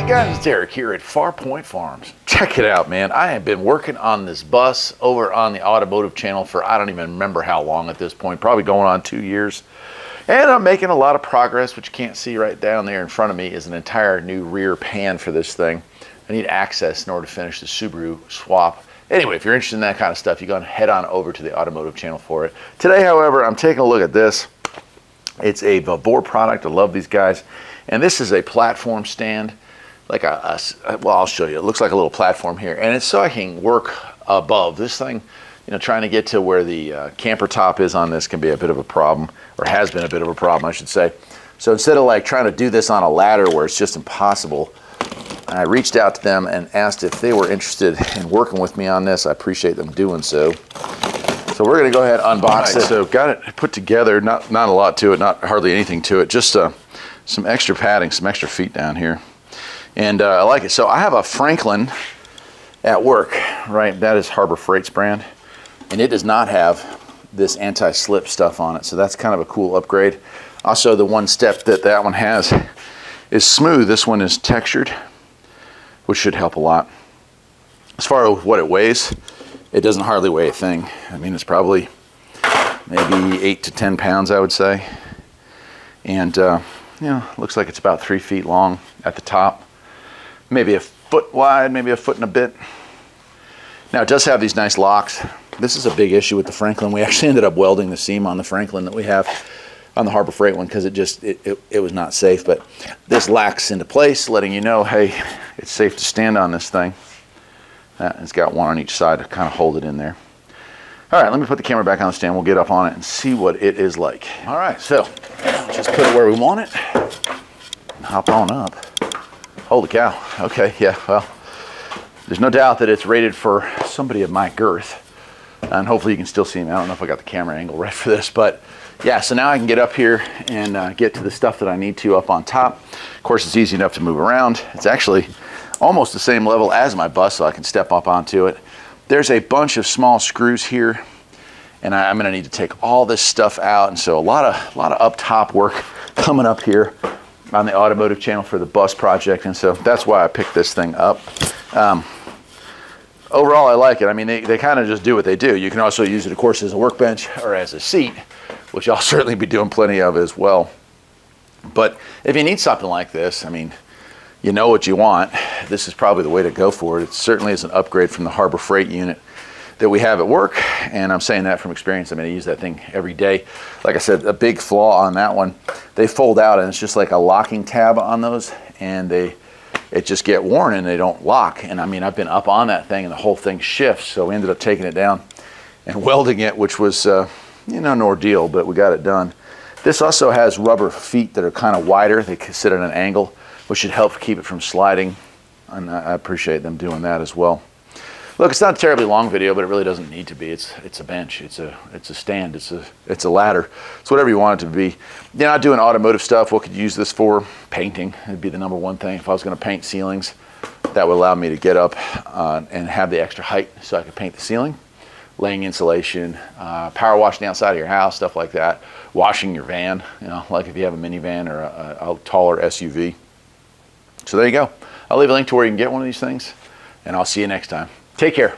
guys, it's Derek here at Farpoint Farms. Check it out, man. I have been working on this bus over on the Automotive channel for I don't even remember how long at this point, probably going on 2 years. And I'm making a lot of progress. What you can't see right down there in front of me is an entire new rear pan for this thing. I need access in order to finish the Subaru swap. Anyway, if you're interested in that kind of stuff, you go and head on over to the Automotive channel for it. Today, however, I'm taking a look at this. It's a Vevor product. I love these guys. And this is a platform stand. Like well, I'll show you. It looks like a little platform here. And it's so I can work above. This thing, you know, trying to get to where the camper top is on this can be a bit of a problem, or has been a bit of a problem, I should say. So instead of like trying to do this on a ladder where it's just impossible, I reached out to them and asked if they were interested in working with me on this. I appreciate them doing so. So we're going to go ahead and unbox it. So got it put together, not a lot to it, not hardly anything to it, just some extra padding, some extra feet down here. And I like it. So I have a Franklin at work, right? That is Harbor Freight's brand. And it does not have this anti-slip stuff on it. So that's kind of a cool upgrade. Also, the one step that one has is smooth. This one is textured, which should help a lot. As far as what it weighs, it doesn't hardly weigh a thing. I mean, it's probably maybe 8 to 10 pounds, I would say. And, you know, looks like it's about 3 feet long at the top. Maybe a foot wide, maybe a foot and a bit. Now, it does have these nice locks. This is a big issue with the Franklin. We actually ended up welding the seam on the Franklin that we have on the Harbor Freight one because it was not safe. But this locks into place, letting you know, hey, it's safe to stand on this thing. It's got one on each side to kind of hold it in there. All right, let me put the camera back on the stand. We'll get up on it and see what it is like. All right, so just put it where we want it. Hop on up. Holy cow. Okay, yeah, well, there's no doubt that it's rated for somebody of my girth. And hopefully you can still see me. I don't know if I got the camera angle right for this, but yeah, so now I can get up here and get to the stuff that I need to up on top. Of course, it's easy enough to move around. It's actually almost the same level as my bus, so I can step up onto it. There's a bunch of small screws here, and I'm gonna need to take all this stuff out, and so a lot of up top work coming up here on the Automotive channel for the bus project, and so that's why I picked this thing up. Overall, I like it. I mean, they kind of just do what they do. You can also use it, of course, as a workbench or as a seat, which I'll certainly be doing plenty of as well. But if you need something like this, I mean, you know what you want. This is probably the way to go for it. It certainly is an upgrade from the Harbor Freight unit that we have at work, and I'm saying that from experience. I mean, I use that thing every day. Like I said, a big flaw on that one, they fold out and it's just like a locking tab on those, and it just get worn and they don't lock. And I mean, I've been up on that thing and the whole thing shifts, so we ended up taking it down and welding it, which was you know, an ordeal, but we got it done. This also has rubber feet that are kind of wider. They sit at an angle, which should help keep it from sliding, and I appreciate them doing that as well. Look, it's not a terribly long video, but it really doesn't need to be. It's a bench, it's a stand, it's a ladder. It's whatever you want it to be. You're not doing automotive stuff. What could you use this for? Painting. It'd be the number one thing. If I was going to paint ceilings, that would allow me to get up and have the extra height so I could paint the ceiling. Laying insulation, power washing the outside of your house, stuff like that. Washing your van, you know, like if you have a minivan or a taller SUV. So there you go. I'll leave a link to where you can get one of these things, and I'll see you next time. Take care.